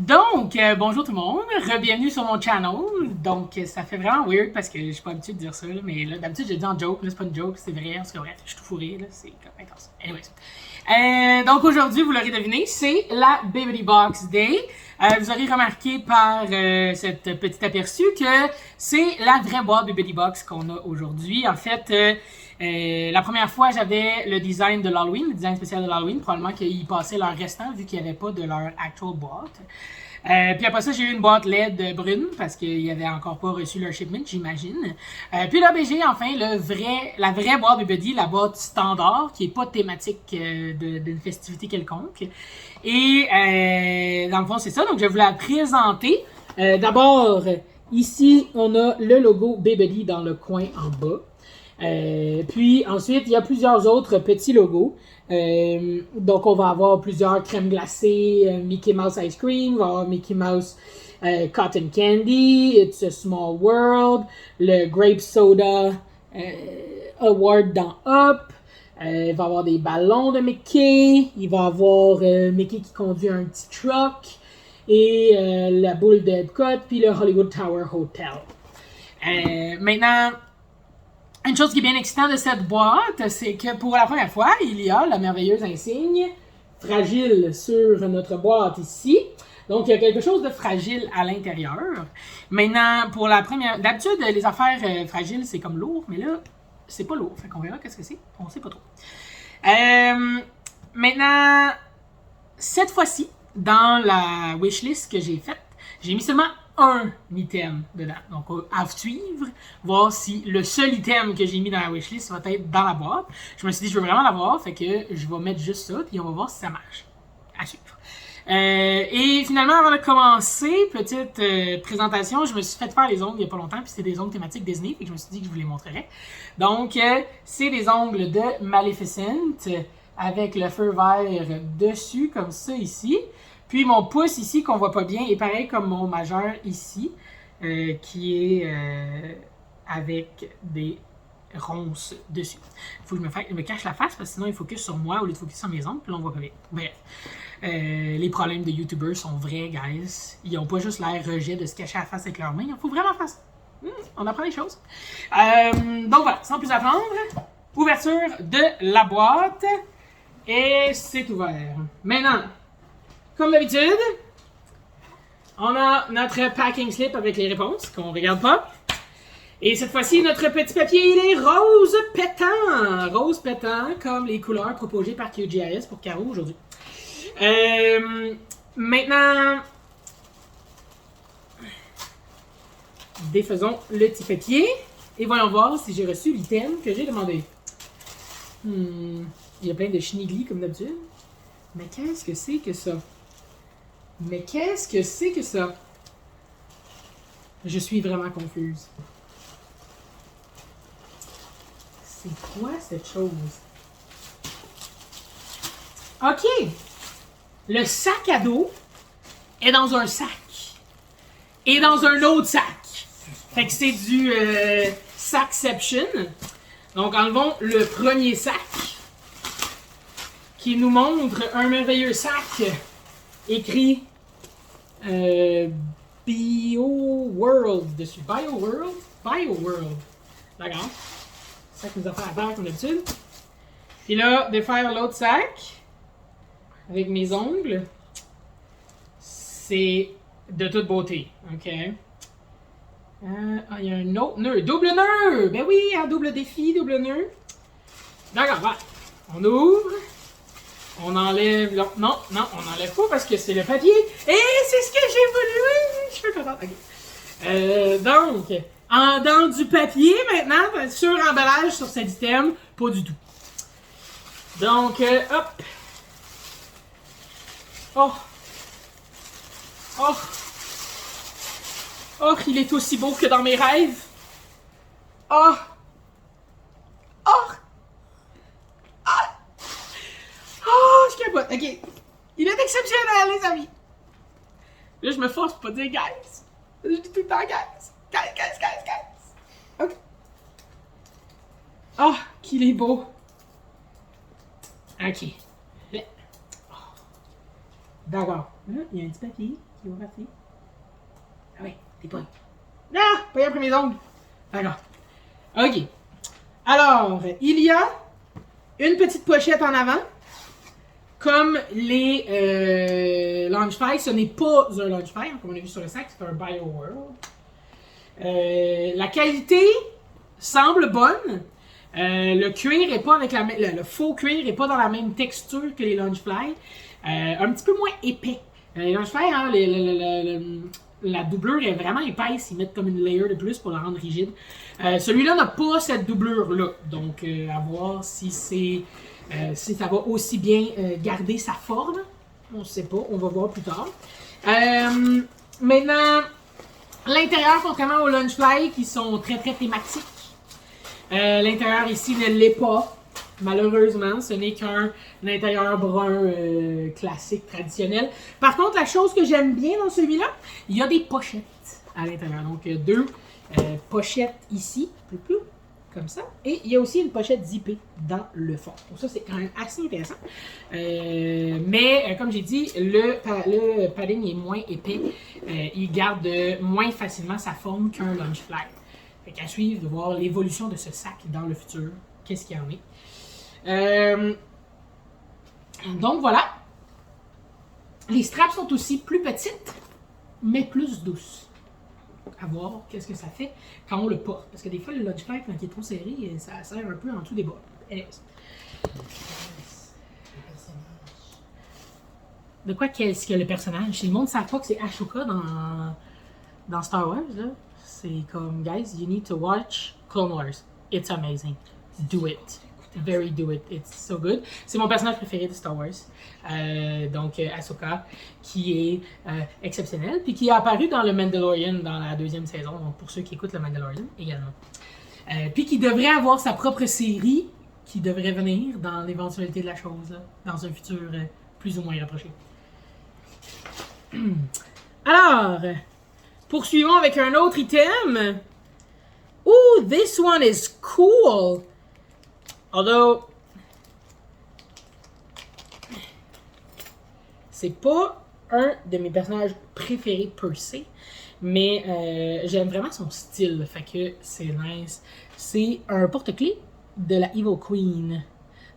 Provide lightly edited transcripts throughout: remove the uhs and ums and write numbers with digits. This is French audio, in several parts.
Donc, bonjour tout le monde, bienvenue sur mon channel. Donc, ça fait vraiment weird parce que je suis pas habitué de dire ça, là, mais là, d'habitude, je le dis en joke, là, c'est pas une joke, c'est vrai, parce que bref, je suis tout fourré, là, c'est comme intense. Anyways. Donc, aujourd'hui, vous l'aurez deviné, c'est la Bibbidi Box Day. Vous aurez remarqué par cette petite aperçu que c'est la vraie boîte Bibbidi Box qu'on a aujourd'hui. En fait, la première fois, j'avais le design de l'Halloween, le design spécial de l'Halloween. Probablement qu'ils passaient leur restant vu qu'il n'y avait pas de leur actual boîte. Puis après ça, j'ai eu une boîte LED brune parce qu'ils n'avaient encore pas reçu leur shipment, j'imagine. Puis là, ben, j'ai enfin la vraie boîte Bibbidi, la boîte standard, qui n'est pas thématique d'une festivité quelconque. Et dans le fond, c'est ça. Donc, je vais vous la présenter. D'abord, ici, on a le logo Bibbidi dans le coin en bas. Puis ensuite, il y a plusieurs autres petits logos. Donc, on va avoir plusieurs crèmes glacées, Mickey Mouse Ice Cream, on va avoir Mickey Mouse Cotton Candy, It's a Small World, le Grape Soda Award dans Up. Il va y avoir des ballons de Mickey. Il va y avoir Mickey qui conduit un petit truck. Et la boule d'Epcot, puis le Hollywood Tower Hotel. Maintenant, une chose qui est bien excitante de cette boîte, c'est que pour la première fois, il y a la merveilleuse insigne fragile sur notre boîte ici. Donc, il y a quelque chose de fragile à l'intérieur. Maintenant, pour la première... D'habitude, les affaires fragiles, c'est comme lourd, mais là, c'est pas lourd. Fait qu'on verra qu'est-ce que c'est. On sait pas trop. Maintenant, cette fois-ci, dans la wishlist que j'ai faite, j'ai mis seulement un item dedans. Donc, à suivre, voir si le seul item que j'ai mis dans la wishlist va être dans la boîte. Je me suis dit, je veux vraiment l'avoir, fait que je vais mettre juste ça, puis on va voir si ça marche. À suivre. Et finalement, avant de commencer, petite présentation, je me suis fait faire les ongles il n'y a pas longtemps, puis c'est des ongles thématiques Disney, et je me suis dit que je vous les montrerais. Donc, c'est des ongles de Maleficent, avec le feu vert dessus, comme ça ici. Puis mon pouce ici, qu'on voit pas bien, est pareil comme mon majeur ici, qui est avec des ronces dessus. Il faut que je me cache la face, parce que sinon il focus sur moi au lieu de focus sur mes ongles, puis là on voit pas bien. Bref. Les problèmes de YouTubers sont vrais, guys. Ils ont pas juste l'air rejet de se cacher la face avec leurs mains. Il faut vraiment faire ça. On apprend les choses. Donc voilà, sans plus attendre, ouverture de la boîte. Et c'est ouvert. Maintenant, comme d'habitude, on a notre packing slip avec les réponses qu'on regarde pas. Et cette fois-ci, notre petit papier, il est rose pétant. Rose pétant, comme les couleurs proposées par QGIS pour Caro aujourd'hui. Maintenant, défaisons le petit papier et voyons voir si j'ai reçu l'item que j'ai demandé. Il y a plein de cheniglis comme d'habitude. Mais qu'est-ce que c'est que ça? Mais qu'est-ce que c'est que ça? Je suis vraiment confuse. C'est quoi cette chose? OK! Le sac à dos est dans un sac. Et dans un autre sac. Fait que c'est du Sackception. Donc, enlevons le premier sac qui nous montre un merveilleux sac écrit Bio World dessus. Bio World? Bio World. D'accord. Sac nous a fait à terre comme d'habitude. Puis là, défaire l'autre sac avec mes ongles. C'est de toute beauté. OK. Il y a un autre nœud. Double nœud! Ben oui, un double défi, double nœud. D'accord, voilà. On ouvre. On enlève... Non, on n'enlève pas parce que c'est le papier. Et c'est ce que j'ai voulu. Je suis contente. Okay. Donc, dans du papier maintenant, sur emballage sur cet item, pas du tout. Donc, hop. Oh. Oh. Oh, il est aussi beau que dans mes rêves. Oh. Oh. Oh, je capote. OK. Il est exceptionnel, les amis. Là, je me force pour pas dire guys. Je dis tout le temps guys. Guys. OK. Oh, qu'il est beau. OK. D'accord. Là, il y a un petit papier qui va partir. Ah ouais, t'es pas. Ah! Pas après mes ongles. D'accord. OK. Alors, il y a une petite pochette en avant. Comme les Launchfly, ce n'est pas un Launchfly, comme on a vu sur le sac, c'est un BioWorld. La qualité semble bonne. Le cuir est pas avec le faux cuir est pas dans la même texture que les Launchfly. Un petit peu moins épais. Les Launchfly, hein, la doublure est vraiment épaisse. Ils mettent comme une layer de plus pour la rendre rigide. Celui-là n'a pas cette doublure-là. Donc, à voir si ça va aussi bien garder sa forme. On ne sait pas. On va voir plus tard. Maintenant, l'intérieur, contrairement aux Launchfly qui sont très très thématiques, l'intérieur ici ne l'est pas. Malheureusement, ce n'est qu'un intérieur brun classique, traditionnel. Par contre, la chose que j'aime bien dans celui-là, il y a des pochettes à l'intérieur. Donc, deux pochettes ici, comme ça. Et il y a aussi une pochette zippée dans le fond. Donc ça, c'est quand même assez intéressant. Mais, comme j'ai dit, le padding est moins épais. Il garde moins facilement sa forme qu'un Launchfly. Fait qu'à suivre de voir l'évolution de ce sac dans le futur. Qu'est-ce qu'il y en est. Donc voilà. Les straps sont aussi plus petites, mais plus douces. À voir qu'est-ce que ça fait quand on le porte. Parce que des fois, le Launchfly, quand il est trop serré, ça serre un peu en dessous des bras. De quoi qu'est-ce que le personnage? Si le monde ne sait pas que c'est Ahsoka dans Star Wars, là, c'est comme, guys, you need to watch Clone Wars. It's amazing. Do it. Very do it. It's so good. C'est mon personnage préféré de Star Wars. Donc, Ahsoka, qui est exceptionnel, puis qui est apparu dans le Mandalorian dans la 2e saison, donc pour ceux qui écoutent le Mandalorian également. Puis qui devrait avoir sa propre série, qui devrait venir dans l'éventualité de la chose, là, dans un futur plus ou moins rapproché. Alors, poursuivons avec un autre item. Ooh, this one is cool! Although, c'est pas un de mes personnages préférés per se, mais j'aime vraiment son style, fait que c'est nice. C'est un porte-clés de la Evil Queen,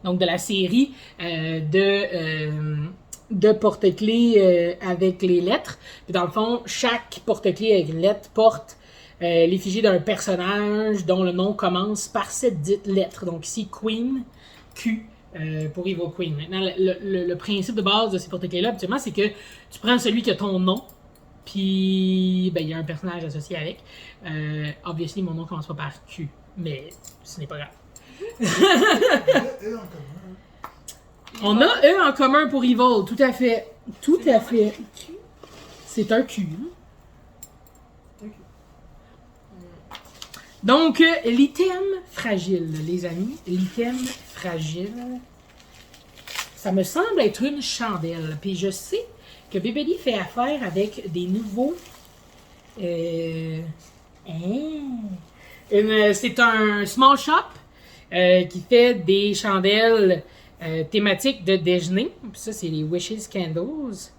donc de la série de porte-clés avec les lettres. Puis dans le fond, chaque porte-clés avec une lettre porte l'effigie d'un personnage dont le nom commence par cette dite lettre. Donc ici, Queen, Q, pour Evil Queen. Maintenant, le principe de base de ces porte-clés-là, habituellement, c'est que tu prends celui qui a ton nom, puis ben, il y a un personnage associé avec. Obviously, mon nom commence pas par Q, mais ce n'est pas grave. On a eux en commun pour Evil, tout à fait. Tout à fait. C'est un Q. Donc, l'item fragile, les amis. L'item fragile. Ça me semble être une chandelle. Puis je sais que BBD fait affaire avec des nouveaux... c'est un small shop qui fait des chandelles thématiques de déjeuner. Puis ça, c'est les Wishes Candles.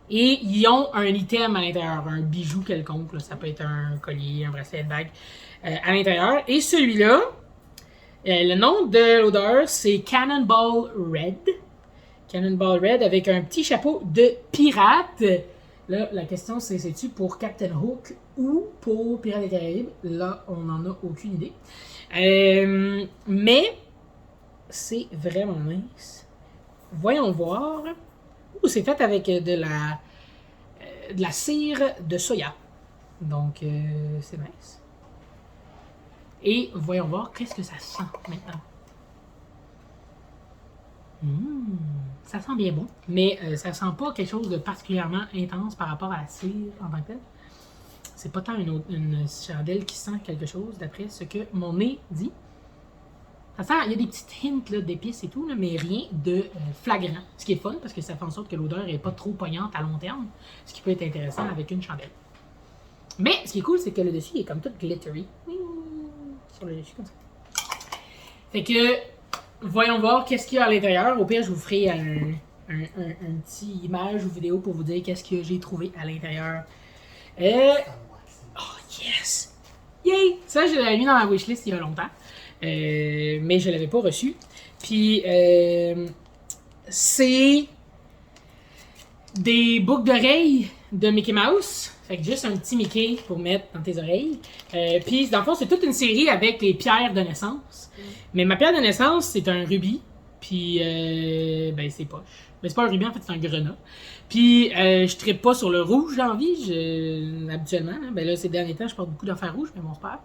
Et ils ont un item à l'intérieur, un bijou quelconque. Là. Ça peut être un collier, un bracelet, une bague à l'intérieur. Et celui-là, le nom de l'odeur, c'est Cannonball Red. Cannonball Red avec un petit chapeau de pirate. Là, la question, c'est-tu pour Captain Hook ou pour Pirates des Caraïbes? Là, on n'en a aucune idée. Mais, c'est vraiment nice. Voyons voir. C'est fait avec de la cire de soya. Donc, c'est nice. Et voyons voir qu'est-ce que ça sent maintenant. Ça sent bien bon, mais ça sent pas quelque chose de particulièrement intense par rapport à la cire en tant que telle. C'est pas tant une chandelle qui sent quelque chose, d'après ce que mon nez dit. Ça sent, il y a des petites hints d'épices et tout, là, mais rien de flagrant. Ce qui est fun, parce que ça fait en sorte que l'odeur n'est pas trop poignante à long terme, ce qui peut être intéressant avec une chandelle. Mais ce qui est cool, c'est que le dessus il est comme tout glittery. Sur le dessus, comme ça. Fait que, voyons voir qu'est-ce qu'il y a à l'intérieur. Au pire, je vous ferai un petit image ou vidéo pour vous dire qu'est-ce que j'ai trouvé à l'intérieur. Oh yes! Yay! Ça, je l'avais mis dans ma wishlist il y a longtemps. Mais je l'avais pas reçu. Puis, c'est des boucles d'oreilles de Mickey Mouse. Fait que juste un petit Mickey pour mettre dans tes oreilles. Puis, dans le fond, c'est toute une série avec les pierres de naissance. Mais ma pierre de naissance, c'est un rubis. Puis, ben, c'est poche. Mais c'est pas un rubis, en fait, c'est un grenat. Puis, je trippe pas sur le rouge, j'ai envie, habituellement. Hein. Ben là, ces derniers temps, je porte beaucoup d'affaires rouges, mais bon, c'est pas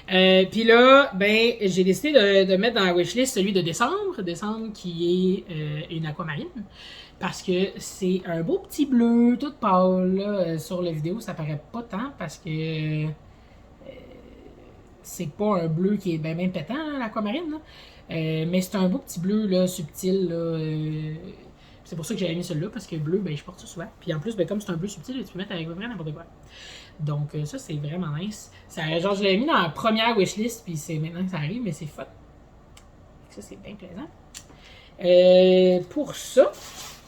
grave. Puis là, ben, j'ai décidé de mettre dans la wishlist celui de décembre. Décembre, qui est une aquamarine. Parce que c'est un beau petit bleu, tout pâle. Là, sur la vidéo, ça paraît pas tant parce que c'est pas un bleu qui est bien ben pétant, hein, l'aquamarine. Là. Mais c'est un beau petit bleu là, subtil. Là, c'est pour ça que j'avais mis celui-là, parce que bleu, ben, je porte ça souvent. Puis en plus, ben, comme c'est un bleu subtil, tu peux mettre avec vraiment n'importe quoi. Donc ça, c'est vraiment nice. Ça, genre, je l'avais mis dans la première wishlist, puis c'est maintenant que ça arrive, mais c'est fun. Ça, c'est bien plaisant. Pour ça,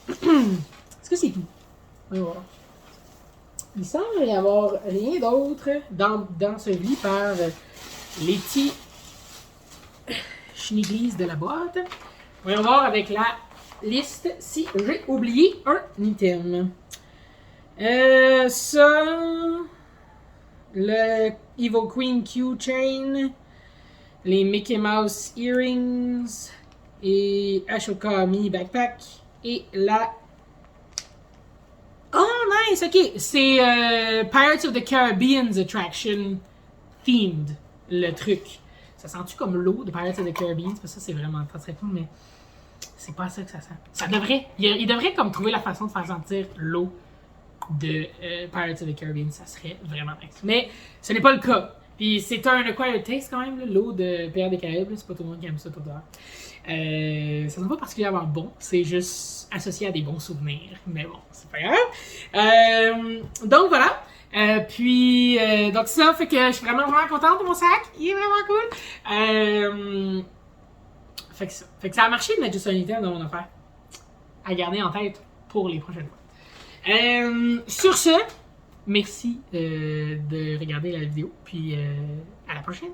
est-ce que c'est tout? On va voir. Il semble y avoir rien d'autre dans ce lit par les petits schniglies de la boîte. Voyons voir avec la liste si j'ai oublié un item. Ça, le Evil Queen Keychain, les Mickey Mouse Earrings et Ashoka Mini Backpack et la... Oh nice, ok, c'est Pirates of the Caribbean's Attraction themed, le truc. Ça sent-tu comme l'eau de Pirates of the Caribbean? Parce que ça, c'est vraiment très très cool, mais c'est pas ça que ça sent. Ça devrait, il devrait comme trouver la façon de faire sentir l'eau de Pirates of the Caribbean. Ça serait vraiment nice. Mais ce n'est pas le cas. Puis c'est un acquired taste quand même, l'eau de Pirates des Caraïbes. C'est pas tout le monde qui aime ça tout l'heure. Ça sent pas particulièrement bon. C'est juste associé à des bons souvenirs. Mais bon, c'est pas grave. Donc voilà. Donc ça fait que je suis vraiment contente de mon sac. Il est vraiment cool. Fait que ça a marché de mettre juste un item dans mon affaire. À garder en tête pour les prochaines fois. Sur ce, merci de regarder la vidéo. Puis à la prochaine.